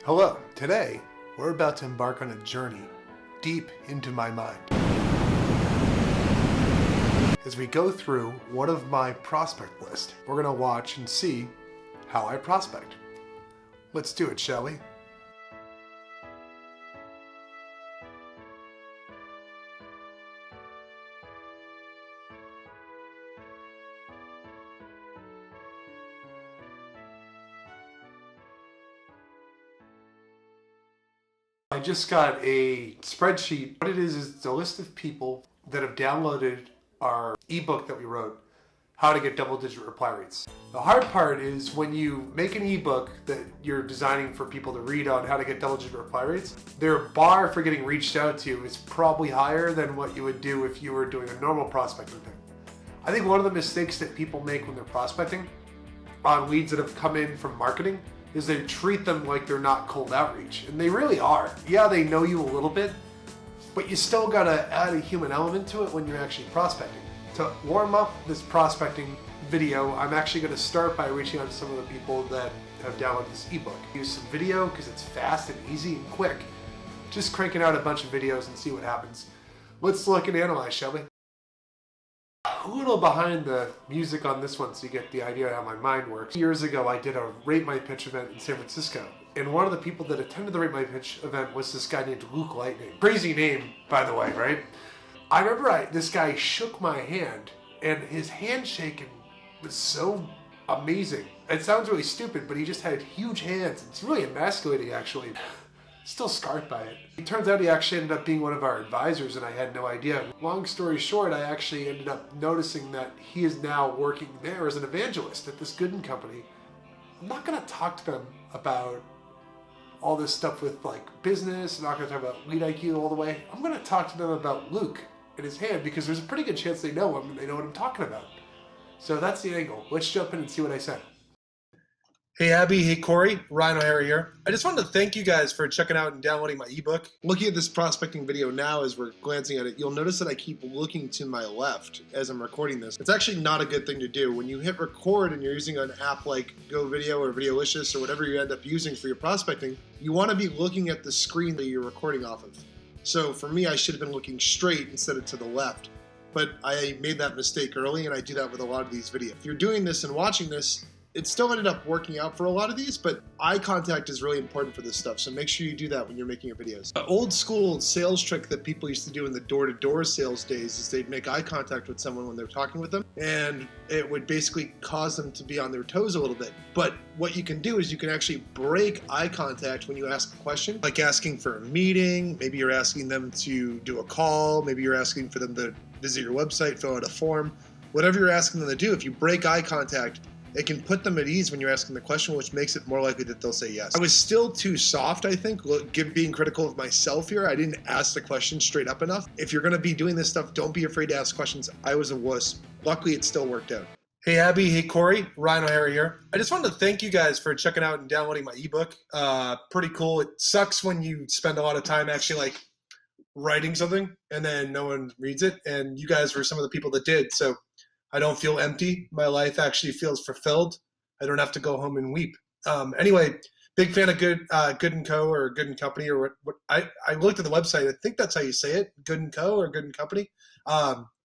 Hello, today we're about to embark on a journey deep into my mind as we go through one of my prospect list. We're going to watch and see how I prospect. Let's do it, shall we? I just got a spreadsheet. What it is it's a list of people that have downloaded our ebook that we wrote, How to Get Double-Digit Reply Rates. The hard part is when you make an ebook that you're designing for people to read on how to get double-digit reply rates, their bar for getting reached out to is probably higher than what you would do if you were doing a normal prospecting thing. I think one of the mistakes that people make when they're prospecting on leads that have come in from marketing is they treat them like they're not cold outreach, and they really are. Yeah, they know you a little bit, but you still gotta add a human element to it when you're actually prospecting. To warm up this prospecting video, I'm actually gonna start by reaching out to some of the people that have downloaded this ebook. Use some video because it's fast and easy and quick. Just cranking out a bunch of videos and see what happens. Let's look and analyze, shall we? A little behind the music on this one so you get the idea of how my mind works. Years ago, I did a Rate My Pitch event in San Francisco. And one of the people that attended the Rate My Pitch event was this guy named Luke Lightning. Crazy name, by the way, right? I remember this guy shook my hand, and his handshake was so amazing. It sounds really stupid, but he just had huge hands. It's really emasculating, actually. Still scarred by it. It turns out he actually ended up being one of our advisors, and I had no idea. Long story short, I actually ended up noticing that he is now working there as an evangelist at this Gooden company. I'm not gonna talk to them about all this stuff with like business. I'm not gonna talk about lead IQ all the way. I'm gonna talk to them about Luke and his hand because there's a pretty good chance they know him and they know what I'm talking about. So that's the angle. Let's jump in and see what I said. Hey Abby, hey Corey, Ryan O'Hara here. I just wanted to thank you guys for checking out and downloading my ebook. Looking at this prospecting video now as we're glancing at it, you'll notice that I keep looking to my left as I'm recording this. It's actually not a good thing to do. When you hit record and you're using an app like GoVideo or Videolicious or whatever you end up using for your prospecting, you want to be looking at the screen that you're recording off of. So for me, I should have been looking straight instead of to the left. But I made that mistake early, and I do that with a lot of these videos. If you're doing this and watching this, it still ended up working out for a lot of these, but eye contact is really important for this stuff, so make sure you do that when you're making your videos. An old school sales trick that people used to do in the door-to-door sales days is they'd make eye contact with someone when they're talking with them, and it would basically cause them to be on their toes a little bit. But what you can do is you can actually break eye contact when you ask a question, like asking for a meeting, maybe you're asking them to do a call, maybe you're asking for them to visit your website, fill out a form. Whatever you're asking them to do, if you break eye contact, it can put them at ease when you're asking the question, which makes it more likely that they'll say yes. I was still too soft, I think, being critical of myself here. I didn't ask the question straight up enough. If you're gonna be doing this stuff, don't be afraid to ask questions. I was a wuss. Luckily, it still worked out. Hey Abby, hey Corey, Ryan O'Hara here. I just wanted to thank you guys for checking out and downloading my ebook. Pretty cool. It sucks when you spend a lot of time actually like writing something and then no one reads it, and you guys were some of the people that did, so I don't feel empty. My life actually feels fulfilled. I don't have to go home and weep. Anyway, big fan of Good & Co. or Good & Company or what I looked at the website. I think that's how you say it, Good & Co. or Good & Company.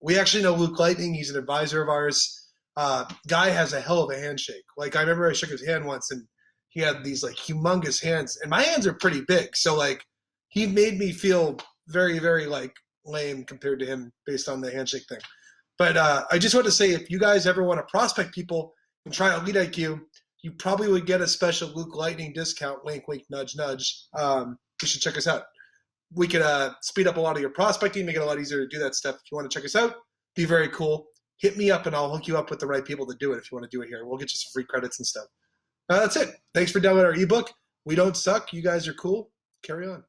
We actually know Luke Lightning. He's an advisor of ours. Guy has a hell of a handshake. Like I remember I shook his hand once and he had these like humongous hands, and my hands are pretty big. So like he made me feel very, very like lame compared to him based on the handshake thing. But I just want to say, if you guys ever want to prospect people and try out Lead IQ, you probably would get a special Luke Lightning discount, wink, wink, nudge, nudge. You should check us out. We could speed up a lot of your prospecting, make it a lot easier to do that stuff. If you want to check us out, be very cool. Hit me up and I'll hook you up with the right people to do it if you want to do it here. We'll get you some free credits and stuff. That's it. Thanks for downloading our ebook. We don't suck. You guys are cool. Carry on.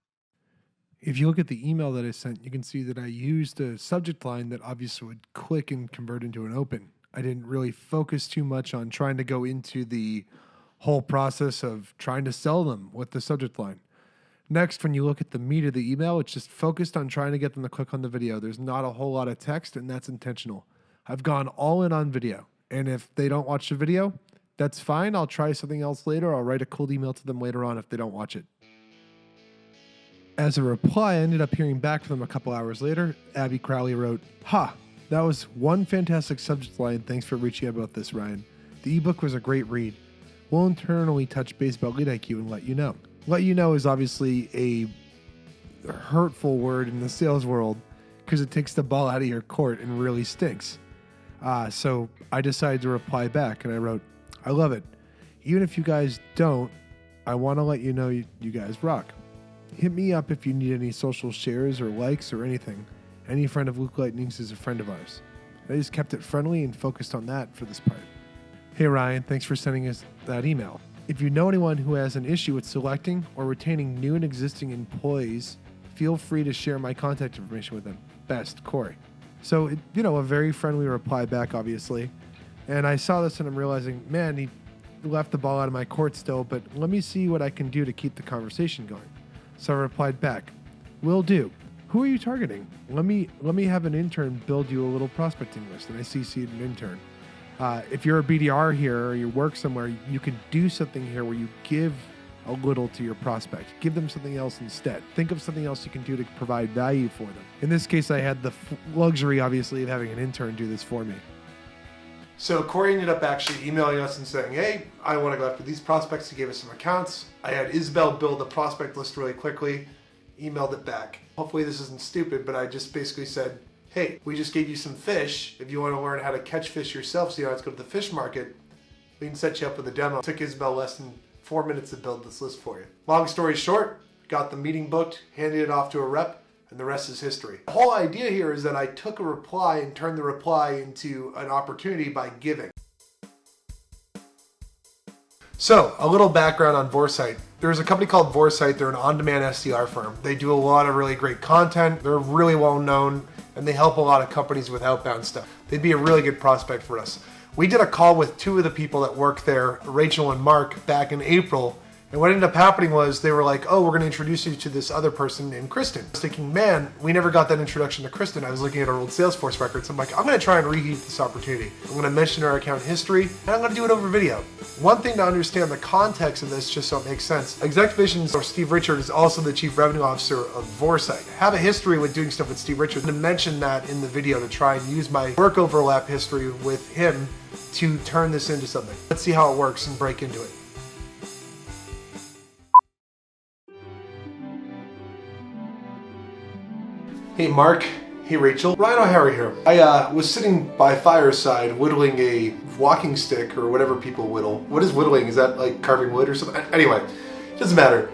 If you look at the email that I sent, you can see that I used a subject line that obviously would click and convert into an open. I didn't really focus too much on trying to go into the whole process of trying to sell them with the subject line. Next, when you look at the meat of the email, it's just focused on trying to get them to click on the video. There's not a whole lot of text, and that's intentional. I've gone all in on video, and if they don't watch the video, that's fine. I'll try something else later. I'll write a cold email to them later on if they don't watch it. As a reply, I ended up hearing back from them a couple hours later. Abby Crowley wrote, "Ha, that was one fantastic subject line. Thanks for reaching out about this, Ryan. The ebook was a great read. We'll internally touch base about Lead IQ and let you know." Let you know is obviously a hurtful word in the sales world because it takes the ball out of your court and really stinks. So I decided to reply back and I wrote, "I love it. Even if you guys don't, I want to let you know you guys rock. Hit me up if you need any social shares or likes or anything. Any friend of Luke Lightning's is a friend of ours." I just kept it friendly and focused on that for this part. "Hey Ryan, thanks for sending us that email. If you know anyone who has an issue with selecting or retaining new and existing employees, feel free to share my contact information with them. Best, Corey." So, a very friendly reply back, obviously. And I saw this and I'm realizing, man, he left the ball out of my court still, but let me see what I can do to keep the conversation going. So I replied back, "Will do. Who are you targeting? Let me have an intern build you a little prospecting list." And I CC'd an intern. If you're a BDR here or you work somewhere, you can do something here where you give a little to your prospect. Give them something else instead. Think of something else you can do to provide value for them. In this case, I had the luxury, obviously, of having an intern do this for me. So Corey ended up actually emailing us and saying, "Hey, I want to go after these prospects." He gave us some accounts. I had Isabel build a prospect list really quickly, emailed it back. Hopefully this isn't stupid, but I just basically said, "Hey, we just gave you some fish. If you want to learn how to catch fish yourself, so you don't have to go to the fish market, we can set you up with a demo." It took Isabel less than 4 minutes to build this list for you. Long story short, got the meeting booked, handed it off to a rep, and the rest is history. The whole idea here is that I took a reply and turned the reply into an opportunity by giving. So, a little background on Vorsight. There's a company called Vorsight. They're an on-demand SDR firm. They do a lot of really great content. They're really well known, and they help a lot of companies with outbound stuff. They'd be a really good prospect for us. We did a call with two of the people that work there, Rachel and Mark, back in April. And what ended up happening was they were like, "Oh, we're going to introduce you to this other person named Kristen." I was thinking, man, we never got that introduction to Kristen. I was looking at our old Salesforce records. I'm like, I'm going to try and reheat this opportunity. I'm going to mention our account history, and I'm going to do it over video. One thing to understand the context of this, just so it makes sense. Exec Visions, or Steve Richard, is also the Chief Revenue Officer of Vorsight. I have a history with doing stuff with Steve Richard. I'm going to mention that in the video to try and use my work overlap history with him to turn this into something. Let's see how it works and break into it. Hey Mark, hey Rachel, Ryan O'Hara here. I was sitting by fireside whittling a walking stick or whatever people whittle. What is whittling? Is that like carving wood or something? Anyway, it doesn't matter.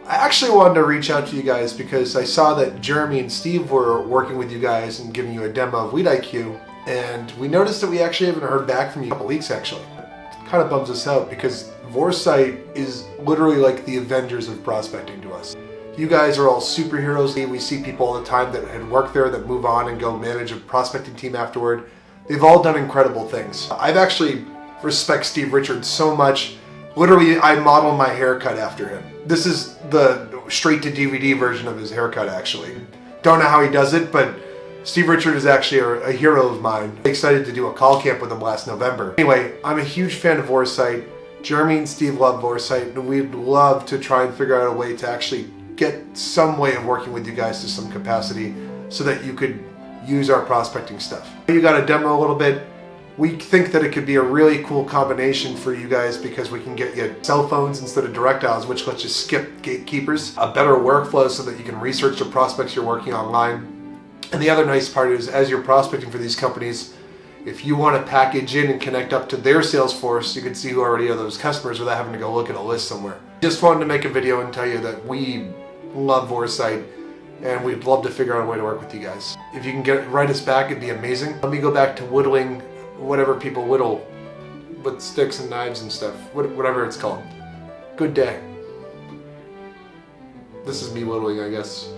I actually wanted to reach out to you guys because I saw that Jeremy and Steve were working with you guys and giving you a demo of Lead IQ, and we noticed that we actually haven't heard back from you in a couple weeks actually. It kind of bums us out because Vorsight is literally like the Avengers of prospecting to us. You guys are all superheroes. We see people all the time that had worked there that move on and go manage a prospecting team afterward. They've all done incredible things. I've actually respect Steve Richard so much. Literally, I model my haircut after him. This is the straight to DVD version of his haircut actually. Don't know how he does it, but Steve Richard is actually a hero of mine. I'm excited to do a call camp with him last November. Anyway, I'm a huge fan of Vorsight. Jeremy and Steve love Vorsight, and we'd love to try and figure out a way to actually get some way of working with you guys to some capacity so that you could use our prospecting stuff. You got a demo a little bit. We think that it could be a really cool combination for you guys because we can get you cell phones instead of direct dials, which lets you skip gatekeepers, a better workflow so that you can research the prospects you're working online. And the other nice part is, as you're prospecting for these companies, if you want to package in and connect up to their Salesforce, you can see who already are those customers without having to go look at a list somewhere. Just wanted to make a video and tell you that we love Vorsight, and we'd love to figure out a way to work with you guys. If you can write us back, it'd be amazing. Let me go back to whittling whatever people whittle with sticks and knives and stuff, whatever it's called. Good day. This is me whittling, I guess.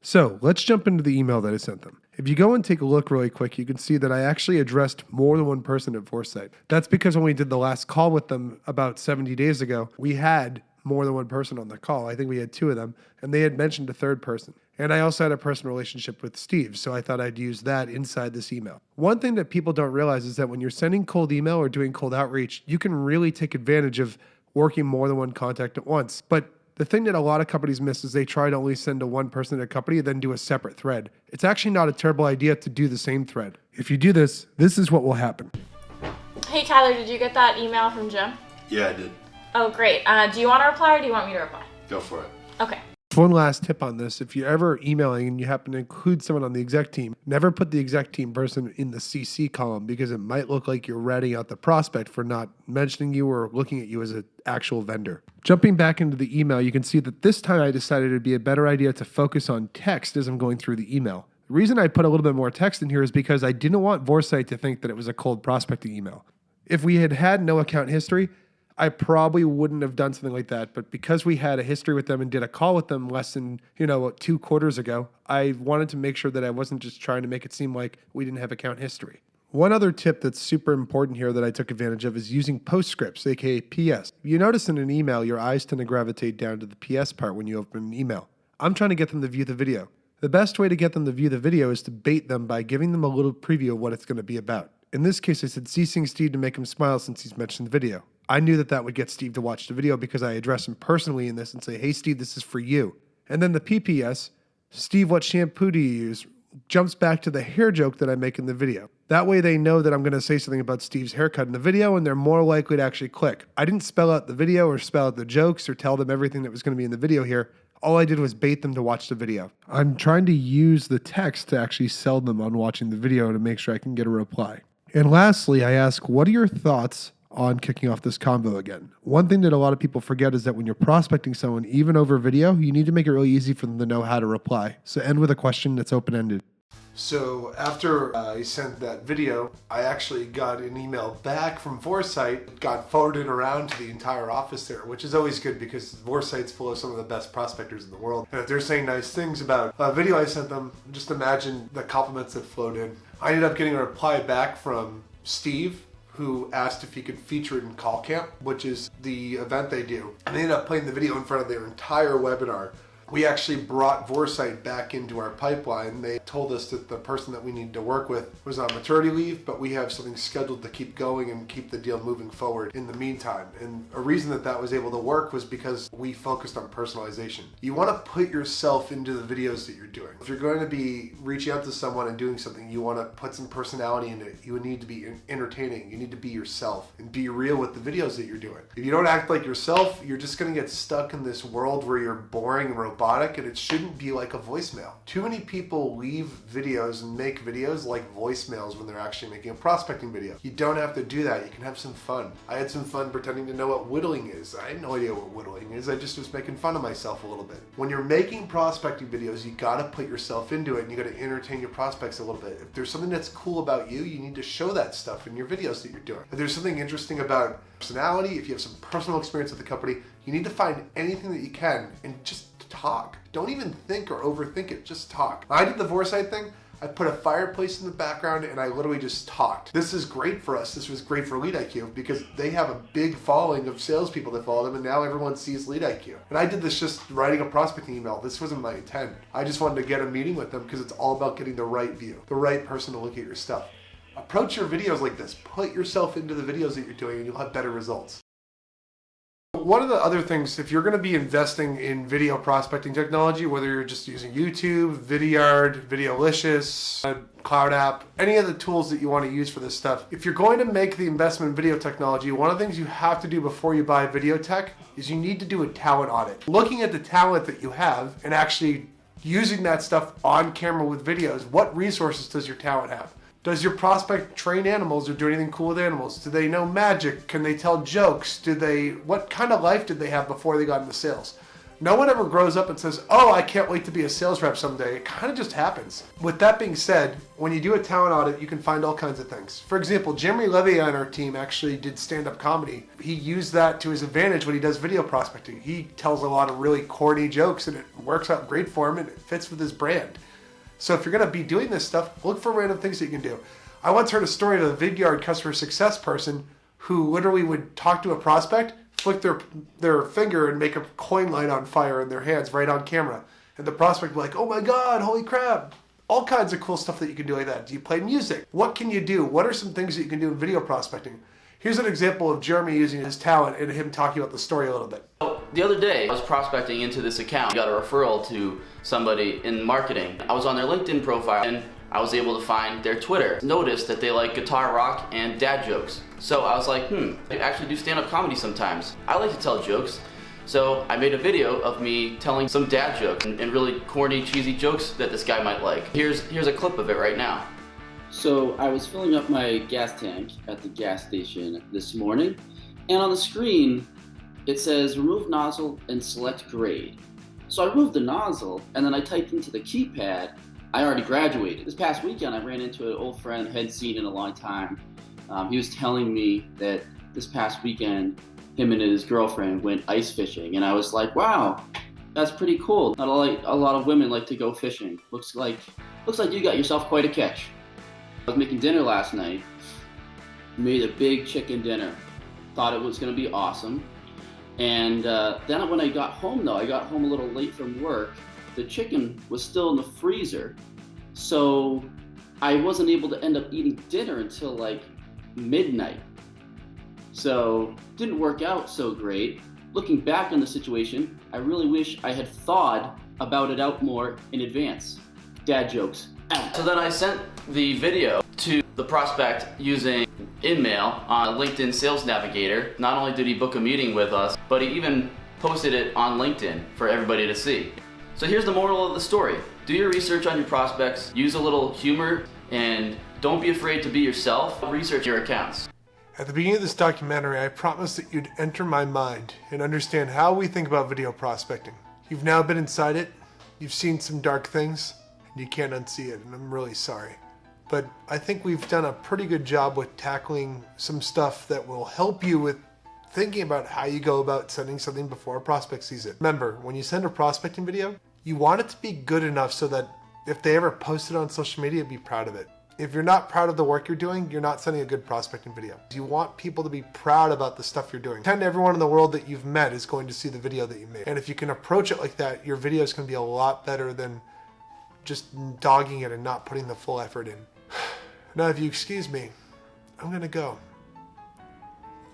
So let's jump into the email that I sent them. If you go and take a look really quick, you can see that I actually addressed more than one person at Vorsight. That's because when we did the last call with them about 70 days ago, we had more than one person on the call. I think we had two of them, and they had mentioned a third person. And I also had a personal relationship with Steve, so I thought I'd use that inside this email. One thing that people don't realize is that when you're sending cold email or doing cold outreach, you can really take advantage of working more than one contact at once. But The thing that a lot of companies miss is they try to only send to one person at a company and then do a separate thread. It's actually not a terrible idea to do the same thread. If you do this, this is what will happen. Hey Tyler, did you get that email from Jim? Yeah, I did. Oh great. Do you want to reply or do you want me to reply? Go for it. Okay. One last tip on this. If you're ever emailing and you happen to include someone on the exec team, never put the exec team person in the CC column because it might look like you're ratting out the prospect for not mentioning you or looking at you as an actual vendor. Jumping back into the email, you can see that this time I decided it'd be a better idea to focus on text as I'm going through the email. The reason I put a little bit more text in here is because I didn't want Vorsight to think that it was a cold prospecting email. If we had had no account history, I probably wouldn't have done something like that. But because we had a history with them and did a call with them less than, 2 quarters ago, I wanted to make sure that I wasn't just trying to make it seem like we didn't have account history. One other tip that's super important here that I took advantage of is using postscripts, aka PS. You notice in an email, your eyes tend to gravitate down to the PS part when you open an email. I'm trying to get them to view the video. The best way to get them to view the video is to bait them by giving them a little preview of what it's going to be about. In this case, I said, ceasing Steve to make him smile since he's mentioned the video. I knew that that would get Steve to watch the video because I address him personally in this and say, hey, Steve, this is for you. And then the PPS, Steve, what shampoo do you use? Jumps back to the hair joke that I make in the video. That way they know that I'm going to say something about Steve's haircut in the video and they're more likely to actually click. I didn't spell out the video or spell out the jokes or tell them everything that was going to be in the video here. All I did was bait them to watch the video. I'm trying to use the text to actually sell them on watching the video to make sure I can get a reply. And lastly, I ask, what are your thoughts on kicking off this convo again? One thing that a lot of people forget is that when you're prospecting someone, even over video, you need to make it really easy for them to know how to reply. So end with a question that's open-ended. So after I sent that video, I actually got an email back from Vorsight. It got forwarded around to the entire office there, which is always good because Vorsight's full of some of the best prospectors in the world. And if they're saying nice things about a video I sent them, just imagine the compliments that flowed in. I ended up getting a reply back from Steve, who asked if he could feature it in Call Camp, which is the event they do. And they ended up playing the video in front of their entire webinar. We actually brought Vorsight back into our pipeline. They told us that the person that we needed to work with was on maternity leave, but we have something scheduled to keep going and keep the deal moving forward in the meantime. And a reason that that was able to work was because we focused on personalization. You want to put yourself into the videos that you're doing. If you're going to be reaching out to someone and doing something, you want to put some personality in it. You need to be entertaining. You need to be yourself and be real with the videos that you're doing. If you don't act like yourself, you're just going to get stuck in this world where you're boring and robotic, and it shouldn't be like a voicemail. Too many people leave videos and make videos like voicemails when they're actually making a prospecting video. You don't have to do that. You can have some fun. I had some fun pretending to know what whittling is. I had no idea what whittling is. I just was making fun of myself a little bit. When you're making prospecting videos, you gotta put yourself into it and you gotta entertain your prospects a little bit. If there's something that's cool about you, you need to show that stuff in your videos that you're doing. If there's something interesting about personality, if you have some personal experience with the company, you need to find anything that you can and just talk. Don't even think or overthink it, just talk. I did the Vorsight thing. I put a fireplace in the background and I literally just talked. This is great for us. This was great for LeadIQ because they have a big following of salespeople that follow them and now everyone sees LeadIQ. And I did this just writing a prospecting email. This wasn't my intent. I just wanted to get a meeting with them because it's all about getting the right view, the right person to look at your stuff. Approach your videos like this. Put yourself into the videos that you're doing and you'll have better results. One of the other things, if you're going to be investing in video prospecting technology, whether you're just using YouTube, Vidyard, Videolicious, Cloud App, any of the tools that you want to use for this stuff, if you're going to make the investment in video technology, one of the things you have to do before you buy video tech is you need to do a talent audit. Looking at the talent that you have and actually using that stuff on camera with videos, what resources does your talent have? Does your prospect train animals or do anything cool with animals? Do they know magic? Can they tell jokes? What kind of life did they have before they got into sales? No one ever grows up and says, oh, I can't wait to be a sales rep someday. It kind of just happens. With that being said, when you do a talent audit, you can find all kinds of things. For example, Jeremy Levy on our team actually did stand-up comedy. He used that to his advantage when he does video prospecting. He tells a lot of really corny jokes and it works out great for him and it fits with his brand. So if you're going to be doing this stuff, look for random things that you can do. I once heard a story of a Vidyard customer success person who literally would talk to a prospect, flick their finger and make a coin light on fire in their hands right on camera. And the prospect would be like, oh my God, holy crap. All kinds of cool stuff that you can do like that. Do you play music? What can you do? What are some things that you can do in video prospecting? Here's an example of Jeremy using his talent and him talking about the story a little bit. The other day, I was prospecting into this account, got a referral to somebody in marketing. I was on their LinkedIn profile and I was able to find their Twitter. Noticed that they like guitar rock and dad jokes. So I was like, I actually do stand-up comedy sometimes. I like to tell jokes. So I made a video of me telling some dad jokes and really corny, cheesy jokes that this guy might like. Here's a clip of it right now. So I was filling up my gas tank at the gas station this morning, and on the screen it says remove nozzle and select grade. So I removed the nozzle and then I typed into the keypad, I already graduated. This past weekend I ran into an old friend I hadn't seen in a long time. He was telling me that this past weekend him and his girlfriend went ice fishing, and I was like, wow, that's pretty cool. Not a lot of women like to go fishing. Looks like you got yourself quite a catch. I was making dinner last night, made a big chicken dinner. Thought it was gonna be awesome. And then when I got home though, I got home a little late from work. The chicken was still in the freezer. So I wasn't able to end up eating dinner until like midnight. So didn't work out so great. Looking back on the situation, I really wish I had thought about it out more in advance. Dad jokes. Out. So then I sent the video to the prospect using InMail on LinkedIn Sales Navigator. Not only did he book a meeting with us, but he even posted it on LinkedIn for everybody to see. So here's the moral of the story. Do your research on your prospects, use a little humor, and don't be afraid to be yourself. Research your accounts. At the beginning of this documentary, I promised that you'd enter my mind and understand how we think about video prospecting. You've now been inside it, you've seen some dark things, and you can't unsee it, and I'm really sorry. But I think we've done a pretty good job with tackling some stuff that will help you with thinking about how you go about sending something before a prospect sees it. Remember, when you send a prospecting video, you want it to be good enough so that if they ever post it on social media, be proud of it. If you're not proud of the work you're doing, you're not sending a good prospecting video. You want people to be proud about the stuff you're doing. Pretend everyone in the world that you've met is going to see the video that you made. And if you can approach it like that, your video is going to be a lot better than just dogging it and not putting the full effort in. Now, if you excuse me, I'm going to go.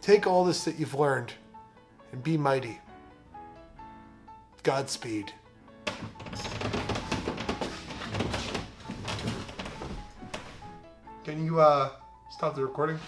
Take all this that you've learned and be mighty. Godspeed. Can you stop the recording?